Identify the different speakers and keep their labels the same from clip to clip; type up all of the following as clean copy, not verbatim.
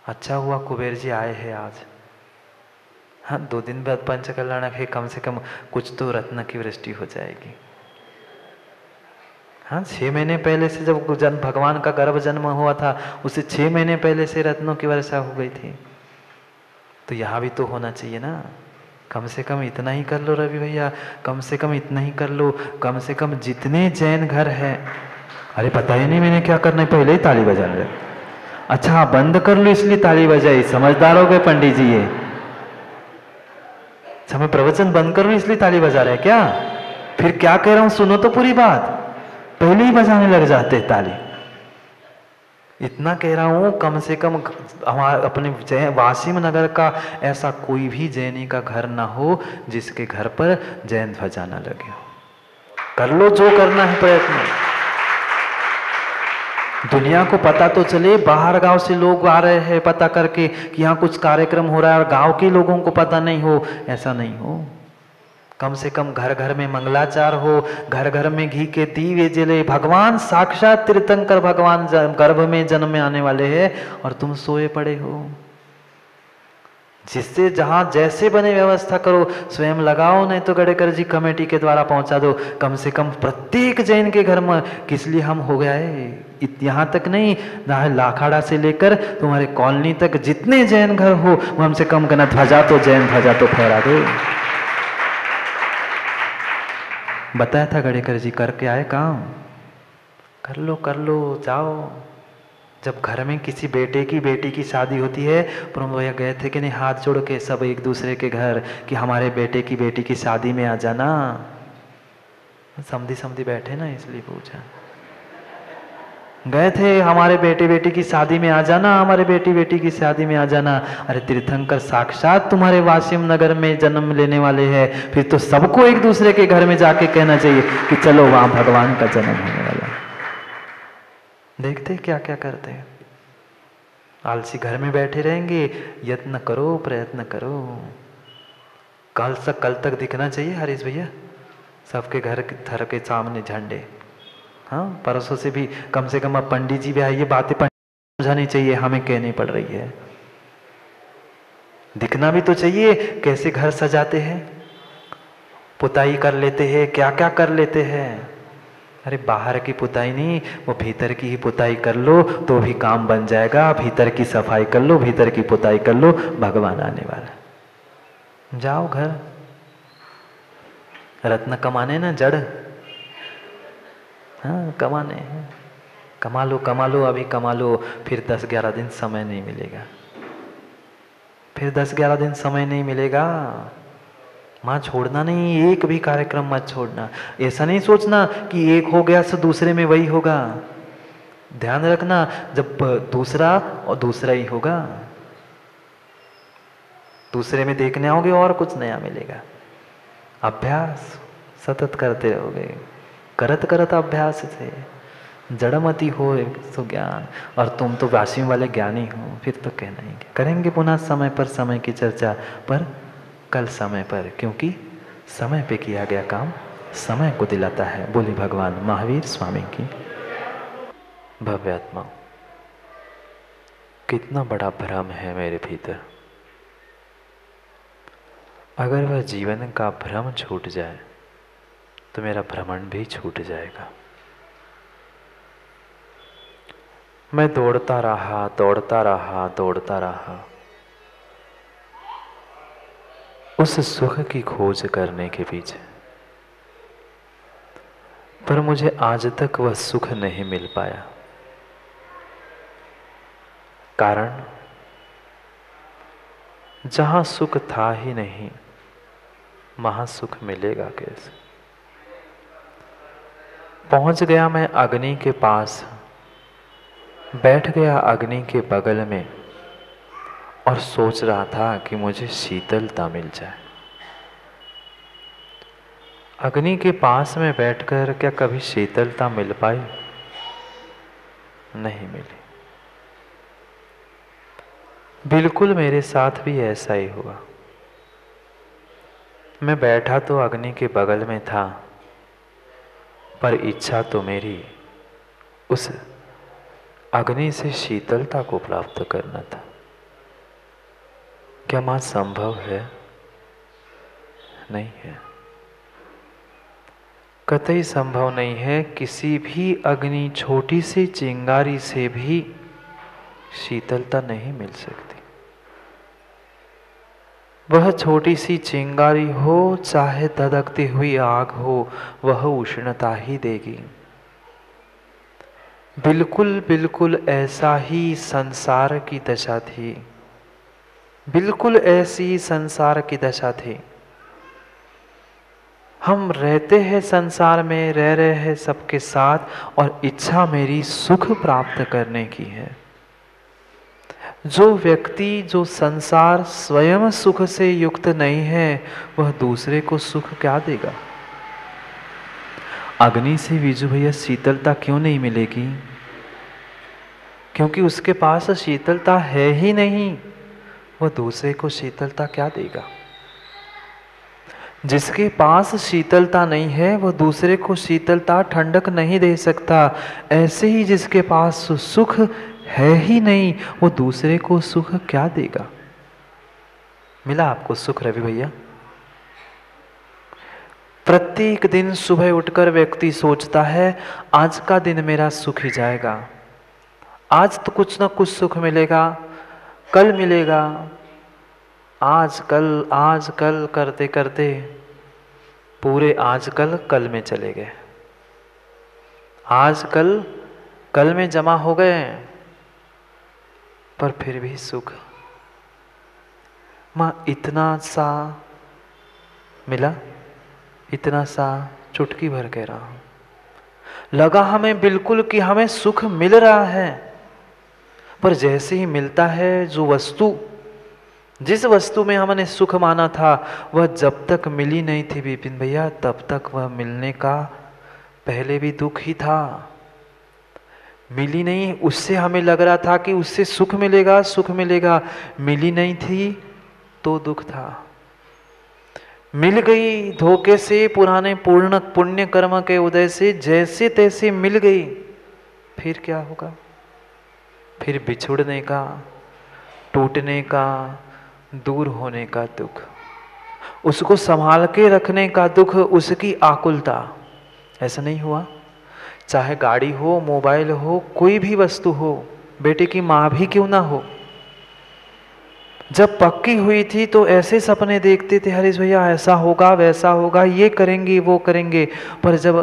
Speaker 1: अच्छा हुआ कुबेर जी आए हैं आज। हाँ, 2 दिन बाद पंचकल्याण है, कम से कम कुछ तो रत्न की वृष्टि हो जाएगी। हाँ, 6 महीने पहले से जब भगवान का गर्भ जन्म हुआ था, उसे 6 महीने पहले से रत्नों की वर्षा हो गई थी। तो यहाँ भी तो होना चाहिए ना। कम से कम इतना ही कर लो रवि भैया, कम से कम इतना ही कर लो। कम से कम जितने जैन घर हैं, अरे पता ही नहीं मैंने क्या करना है, पहले ही ताली बजा रहे। अच्छा हाँ, बंद कर लो इसलिए ताली बजाई, समझदार हो गए पंडित जी ये। अच्छा, मैं प्रवचन बंद कर लूं इसलिए ताली बजा रहे हैं क्या? फिर क्या कह रहा हूं, सुनो तो पूरी बात, पहले ही बजाने लग जाते ताली। इतना कह रहा हूं, कम से कम हमारे अपने वासिम नगर का ऐसा कोई भी जैनी का घर ना हो जिसके घर पर जैन ध्वजा ना लगे हो। कर लो जो करना है प्रयत्न। दुनिया को पता तो चले, बाहर गांव से लोग आ रहे हैं पता करके कि यहाँ कुछ कार्यक्रम हो रहा है और गांव के लोगों को पता नहीं हो, ऐसा नहीं हो। कम से कम घर घर में मंगलाचार हो, घर घर में घी के दीवे जले। भगवान साक्षात तीर्थंकर भगवान गर्भ में जन्म में आने वाले हैं और तुम सोए पड़े हो। जिससे जहां जैसे बने व्यवस्था करो, स्वयं लगाओ, नहीं तो गडेकर जी कमेटी के द्वारा पहुंचा दो। कम से कम प्रत्येक जैन के घर में, किस लिए हम हो गया है यहाँ तक नहीं, लाखाड़ा से लेकर तुम्हारे कॉलोनी तक जितने जैन घर हो, वो हमसे कम करना, ध्वजा तो जैन ध्वजा तो फहरा दो। बताया था गडेकर जी, करके आए काम। कर लो जाओ। जब घर में किसी बेटी की शादी होती है, प्रभु भैया गए थे कि नहीं हाथ जोड़ के सब एक दूसरे के घर कि हमारे बेटी की शादी में आ जाना। समधी बैठे ना इसलिए पूछा। गए थे, हमारे बेटी की शादी में आ जाना, हमारे बेटी की शादी में आ जाना। अरे तीर्थंकर साक्षात तुम्हारे वासिम नगर में जन्म लेने वाले हैं, फिर तो सबको एक दूसरे के घर में जाके कहना चाहिए कि चलो वहां भगवान का जन्म होने वाला। देखते क्या क्या करते हैं। आलसी घर में बैठे रहेंगे, यत्न करो, प्रयत्न करो। कल तक दिखना चाहिए हरीश भैया सबके घर के सामने झंडे। हाँ, परसों से भी कम से कम अब पंडित जी भी आइए, बातें समझानी चाहिए, हमें कहनी पड़ रही है। दिखना भी तो चाहिए कैसे घर सजाते हैं, पुताई कर लेते हैं, क्या क्या कर लेते हैं। अरे बाहर की पुताई नहीं, वो भीतर की ही पुताई कर लो तो भी काम बन जाएगा। भीतर की सफाई कर लो, भीतर की पुताई कर लो, भगवान आने वाला। जाओ घर, रत्न कमाने ना जड़। हाँ कमाने हैं, कमा लो अभी कमा लो, फिर 10-11 दिन समय नहीं मिलेगा, फिर 10-11 दिन समय नहीं मिलेगा। माँ छोड़ना नहीं, एक भी कार्यक्रम मत छोड़ना। ऐसा नहीं सोचना कि एक हो गया तो दूसरे में वही होगा। ध्यान रखना, जब दूसरा और दूसरा ही होगा, दूसरे में देखने आओगे और कुछ नया मिलेगा। अभ्यास सतत करते रहोगे, करत करत अभ्यास से जड़मती हो तो ज्ञान। और तुम तो वासियों वाले ज्ञानी हो, फिर तो कहना ही। करेंगे पुनः समय पर समय की चर्चा, पर कल समय पर, क्योंकि समय पे किया गया काम समय को दिलाता है। बोली भगवान महावीर स्वामी की भव्य आत्मा। कितना बड़ा भ्रम है मेरे भीतर। अगर वह जीवन का भ्रम छूट जाए तो मेरा भ्रमण भी छूट जाएगा। मैं दौड़ता रहा उस सुख की खोज करने के पीछे, पर मुझे आज तक वह सुख नहीं मिल पाया। कारण, जहां सुख था ही नहीं वहां सुख मिलेगा कैसे। पहुंच गया मैं अग्नि के पास, बैठ गया अग्नि के बगल में और सोच रहा था कि मुझे शीतलता मिल जाए। अग्नि के पास में बैठकर क्या कभी शीतलता मिल पाई? नहीं मिली। बिल्कुल मेरे साथ भी ऐसा ही हुआ। मैं बैठा तो अग्नि के बगल में था, पर इच्छा तो मेरी उस अग्नि से शीतलता को प्राप्त करना था। क्या मां संभव है? नहीं है, कतई संभव नहीं है। किसी भी अग्नि, छोटी सी चिंगारी से भी शीतलता नहीं मिल सकती। वह छोटी सी चिंगारी हो चाहे धधकती हुई आग हो, वह उष्णता ही देगी। बिल्कुल बिल्कुल ऐसा ही संसार की दशा थी, बिल्कुल ऐसी संसार की दशा थी। हम रहते हैं संसार में, रह रहे हैं सबके साथ, और इच्छा मेरी सुख प्राप्त करने की है। जो व्यक्ति, जो संसार स्वयं सुख से युक्त नहीं है, वह दूसरे को सुख क्या देगा? अग्नि से विजु भैया शीतलता क्यों नहीं मिलेगी? क्योंकि उसके पास शीतलता है ही नहीं। वह दूसरे को शीतलता क्या देगा? जिसके पास शीतलता नहीं है, वह दूसरे को शीतलता, ठंडक नहीं दे सकता। ऐसे ही जिसके पास सुख है ही नहीं, वो दूसरे को सुख क्या देगा? मिला आपको सुख रवि भैया? प्रत्येक दिन सुबह उठकर व्यक्ति सोचता है, आज का दिन मेरा सुख ही जाएगा, आज तो कुछ ना कुछ सुख मिलेगा, कल मिलेगा। आज कल करते करते पूरे आज कल में चले गए। आज कल में जमा हो गए, पर फिर भी सुख मां इतना सा मिला, इतना सा चुटकी भर कह रहा हूं। लगा हमें बिल्कुल कि हमें सुख मिल रहा है, पर जैसे ही मिलता है, जो वस्तु, जिस वस्तु में हमने सुख माना था, वह जब तक मिली नहीं थी विपिन भैया, तब तक वह मिलने का पहले भी दुख ही था। मिली नहीं, उससे हमें लग रहा था कि उससे सुख मिलेगा, सुख मिलेगा। मिली नहीं थी तो दुख था। मिल गई धोखे से, पुराने पूर्ण पुण्य कर्म के उदय से, जैसे तैसे मिल गई, फिर क्या होगा? फिर बिछुड़ने का, टूटने का, दूर होने का दुख, उसको संभाल के रखने का दुख, उसकी आकुलता। ऐसा नहीं हुआ? चाहे गाड़ी हो, मोबाइल हो, कोई भी वस्तु हो, बेटे की मां भी क्यों ना हो, जब पक्की हुई थी तो ऐसे सपने देखते थे, हरीश भैया ऐसा होगा, वैसा होगा, ये करेंगे, वो करेंगे। पर जब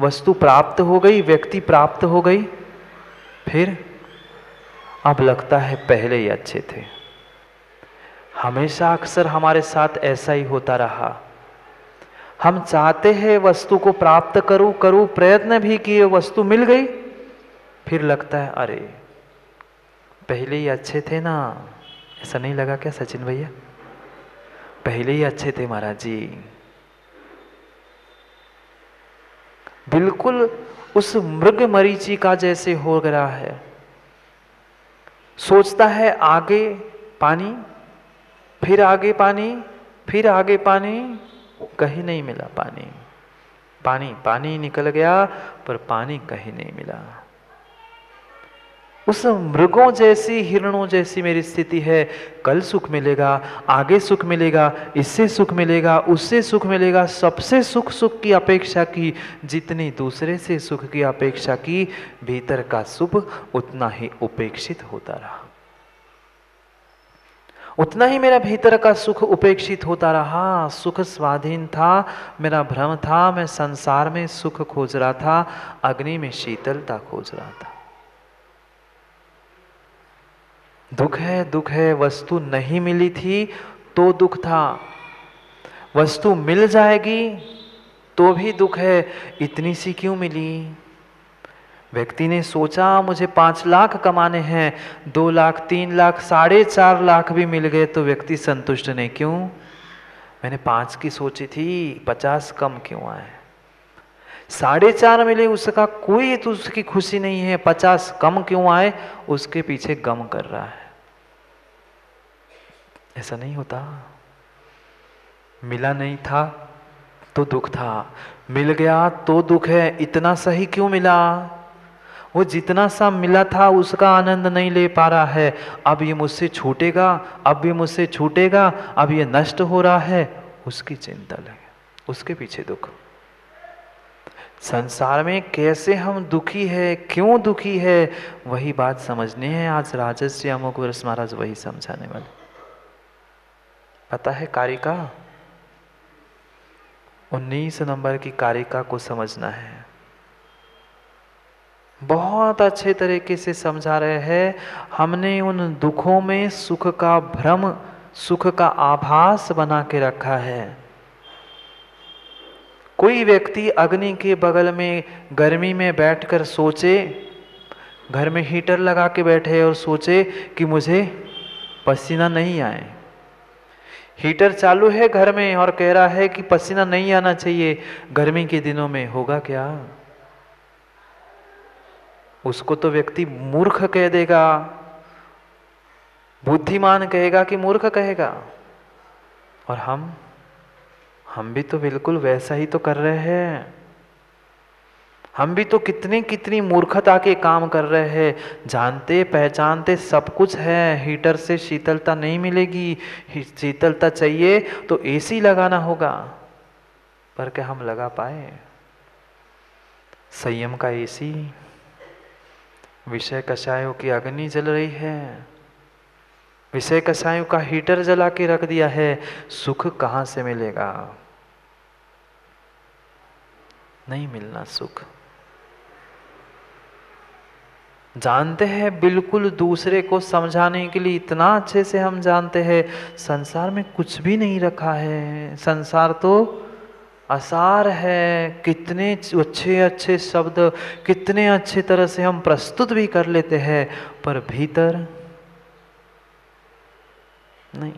Speaker 1: वस्तु प्राप्त हो गई, व्यक्ति प्राप्त हो गई, फिर अब लगता है पहले ही अच्छे थे। हमेशा अक्सर हमारे साथ ऐसा ही होता रहा। हम चाहते हैं वस्तु को प्राप्त करूं, प्रयत्न भी किए, वस्तु मिल गई, फिर लगता है अरे पहले ही अच्छे थे ना। ऐसा नहीं लगा क्या सचिन भैया? पहले ही अच्छे थे महाराज जी। बिल्कुल उस मृग मरीचिका जैसे हो गया है। सोचता है आगे पानी, फिर आगे पानी, फिर आगे पानी, कहीं नहीं मिला पानी। पानी पानी निकल गया, पर पानी कहीं नहीं मिला। उस मृगों जैसी, हिरणों जैसी मेरी स्थिति है। कल सुख मिलेगा, आगे सुख मिलेगा, इससे सुख मिलेगा, उससे सुख मिलेगा। सबसे सुख की अपेक्षा की, जितनी दूसरे से सुख की अपेक्षा की, भीतर का सुख उतना ही उपेक्षित होता रहा। उतना ही मेरा भीतर का सुख उपेक्षित होता रहा। सुख स्वाधीन था, मेरा भ्रम था। मैं संसार में सुख खोज रहा था, अग्नि में शीतलता खोज रहा था। दुख है, वस्तु नहीं मिली थी तो दुख था, वस्तु मिल जाएगी तो भी दुख है। इतनी सी क्यों मिली? व्यक्ति ने सोचा मुझे 5 लाख कमाने हैं, 2 लाख, 3 लाख, 4.5 लाख भी मिल गए तो व्यक्ति संतुष्ट नहीं। क्यों? मैंने 5 की सोची थी, 50 कम क्यों आए? 4.5 मिले, उसका कोई तो उसकी खुशी नहीं है। 50 कम क्यों आए, उसके पीछे गम कर रहा है। ऐसा नहीं होता। मिला नहीं था तो दुख था, मिल गया तो दुख है। इतना सही क्यों मिला? वो जितना सा मिला था उसका आनंद नहीं ले पा रहा है। अब ये मुझसे छूटेगा, अब ये मुझसे छूटेगा, अब ये नष्ट हो रहा है, उसकी चिंता लगे, उसके पीछे दुख। संसार में कैसे हम दुखी है, क्यों दुखी है, वही बात समझनी है। आज राजर्षि अमुकवर्ष महाराज वही समझाने वाले। पता है कारिका, 19 नंबर की कारिका को समझना है। बहुत अच्छे तरीके से समझा रहे हैं। हमने उन दुखों में सुख का भ्रम, सुख का आभास बना के रखा है। कोई व्यक्ति अग्नि के बगल में गर्मी में बैठकर सोचे, घर में हीटर लगा के बैठे और सोचे कि मुझे पसीना नहीं आए। हीटर चालू है घर में और कह रहा है कि पसीना नहीं आना चाहिए, गर्मी के दिनों में होगा क्या? उसको तो व्यक्ति मूर्ख कह देगा, बुद्धिमान कहेगा कि मूर्ख कहेगा। और हम भी तो बिल्कुल वैसा ही तो कर रहे हैं। हम भी तो कितनी मूर्खता के काम कर रहे हैं। जानते पहचानते सब कुछ है, हीटर से शीतलता नहीं मिलेगी, शीतलता चाहिए तो एसी लगाना होगा, पर क्या हम लगा पाए? संयम का एसी, विषय कषायों की अग्नि जल रही है, विषय कषायों का हीटर जला के रख दिया है, सुख कहां से मिलेगा? नहीं मिलना सुख। जानते हैं बिल्कुल, दूसरे को समझाने के लिए इतना अच्छे से हम जानते हैं संसार में कुछ भी नहीं रखा है, संसार तो असार है। कितने अच्छे अच्छे शब्द कितने अच्छे तरह से हम प्रस्तुत भी कर लेते हैं, पर भीतर नहीं,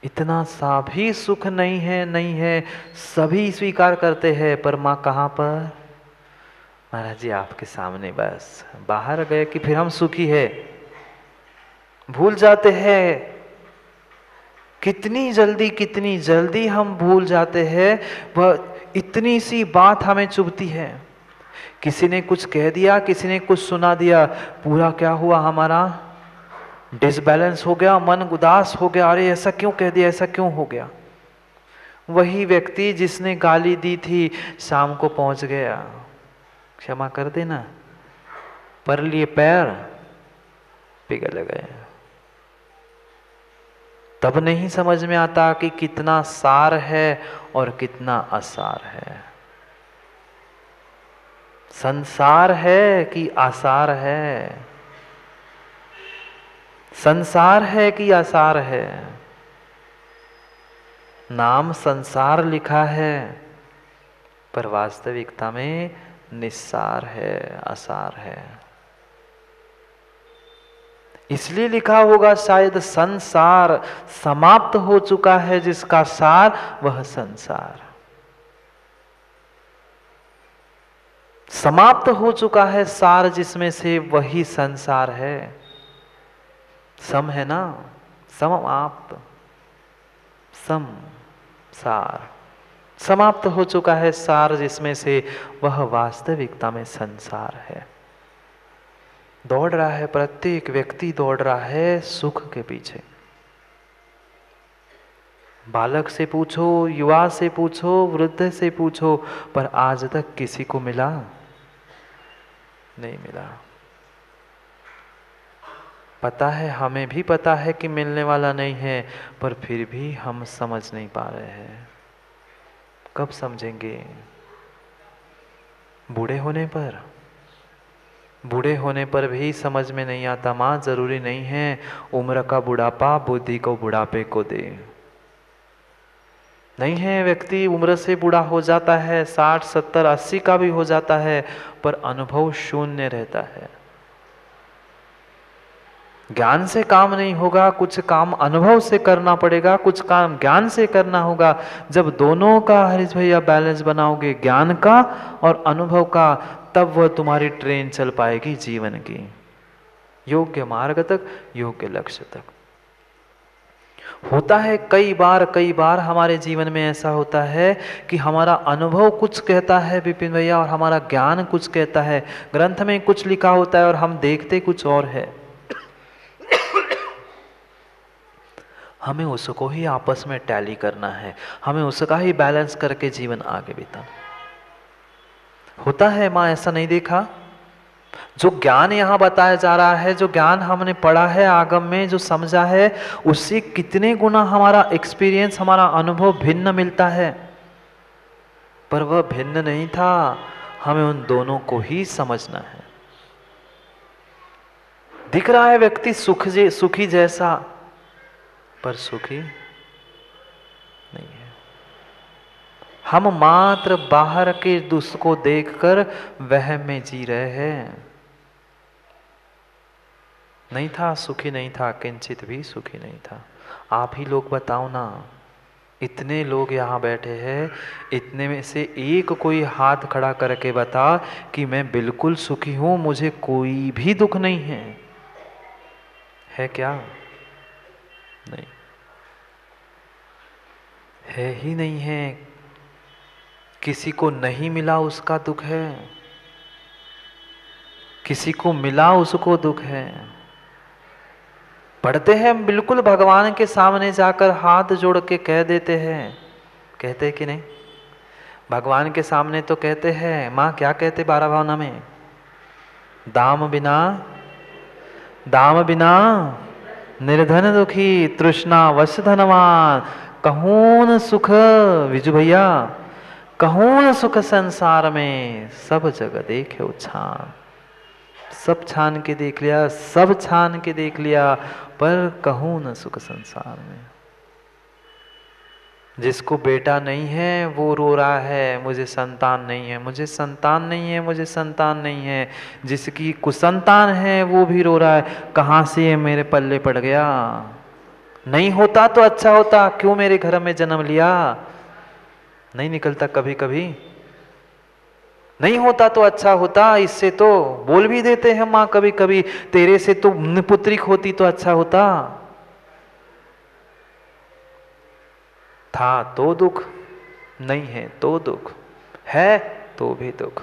Speaker 1: इतना सा भी सुख नहीं है, नहीं है। सभी स्वीकार करते हैं, पर माँ कहाँ पर? महाराज जी आपके सामने, बस बाहर गए कि फिर हम सुखी है। भूल जाते हैं, कितनी जल्दी हम भूल जाते हैं। वह इतनी सी बात हमें चुभती है। किसी ने कुछ कह दिया, किसी ने कुछ सुना दिया, पूरा क्या हुआ, हमारा डिसबैलेंस हो गया, मन उदास हो गया। अरे ऐसा क्यों कह दिया, ऐसा क्यों हो गया? वही व्यक्ति जिसने गाली दी थी शाम को पहुंच गया, क्षमा कर देना, पर लिए पैर पिघल गए। तब नहीं समझ में आता कि कितना सार है और कितना असार है, संसार है कि आसार है, संसार है कि आसार है। नाम संसार लिखा है, पर वास्तविकता में निस्सार है, असार है। इसलिए लिखा होगा शायद, संसार समाप्त हो चुका है, जिसका सार वह संसार। समाप्त हो चुका है सार, जिसमें से वही संसार है। सम है ना, समाप्त, सम सार, समाप्त हो चुका है सार, जिसमें से वह वास्तविकता में संसार है। दौड़ रहा है, प्रत्येक व्यक्ति दौड़ रहा है सुख के पीछे। बालक से पूछो, युवा से पूछो, वृद्ध से पूछो, पर आज तक किसी को मिला नहीं मिला। पता है, हमें भी पता है कि मिलने वाला नहीं है, पर फिर भी हम समझ नहीं पा रहे हैं। कब समझेंगे? बूढ़े होने पर। बूढ़े होने पर भी समझ में नहीं आता। माँ, जरूरी नहीं है उम्र का बुढ़ापा बुद्धि को बुढ़ापे को दे। नहीं है, व्यक्ति उम्र से बूढ़ा हो जाता है, 60, 70, 80 का भी हो जाता है, पर अनुभव शून्य रहता है। ज्ञान से काम नहीं होगा, कुछ काम अनुभव से करना पड़ेगा, कुछ काम ज्ञान से करना होगा। जब दोनों का हरीश भैया बैलेंस बनाओगे, ज्ञान का और अनुभव का, तब वह तुम्हारी ट्रेन चल पाएगी जीवन की, योग्य मार्ग तक, योग्य लक्ष्य तक। होता है कई बार हमारे जीवन में ऐसा होता है कि हमारा अनुभव कुछ कहता है विपिन भैया, और हमारा ज्ञान कुछ कहता है, ग्रंथ में कुछ लिखा होता है और हम देखते कुछ और है। हमें उसको ही आपस में टैली करना है, हमें उसका ही बैलेंस करके जीवन आगे बिताना होता है। माँ ऐसा नहीं देखा? जो ज्ञान यहाँ बताया जा रहा है, जो ज्ञान हमने पढ़ा है आगम में, जो समझा है, उससे कितने गुना हमारा एक्सपीरियंस, हमारा अनुभव भिन्न मिलता है। पर वह भिन्न नहीं था, हमें उन दोनों को ही समझना है। दिख रहा है व्यक्ति सुखी जैसा, पर सुखी नहीं है। हम मात्र बाहर के दुष्ट को देखकर वहम में जी रहे हैं। नहीं था, सुखी नहीं था, किंचित भी सुखी नहीं था। आप ही लोग बताओ ना, इतने लोग यहाँ बैठे हैं, इतने में से एक कोई हाथ खड़ा करके बता कि मैं बिल्कुल सुखी हूं, मुझे कोई भी दुख नहीं है क्या? नहीं है, ही नहीं है। किसी को नहीं मिला उसका दुख है, किसी को मिला उसको दुख है। पढ़ते हैं हम, बिल्कुल भगवान के सामने जाकर हाथ जोड़ के कह देते हैं, कहते कि नहीं? भगवान के सामने तो कहते हैं। माँ क्या कहते 12 भावना में? दाम बिना निर्धन दुखी, तृष्णा वश धनवान, कहून सुख, विजू भैया, कहून सुख संसार में, सब जगह देखे उछान। सब छान के देख लिया, सब छान के देख लिया, पर कहूँ न सुख संसार में। जिसको बेटा नहीं है वो रो रहा है, मुझे संतान नहीं है, मुझे संतान नहीं है, मुझे संतान नहीं है। जिसकी कुसंतान है वो भी रो रहा है, कहाँ से ये मेरे पल्ले पड़ गया। नहीं होता तो अच्छा होता, क्यों मेरे घर में जन्म लिया। नहीं निकलता कभी कभी, नहीं होता तो अच्छा होता। इससे तो बोल भी देते हैं माँ कभी कभी, तेरे से तो पुत्रिक होती तो अच्छा होता। था तो दुख, नहीं है तो दुख, है तो भी दुख।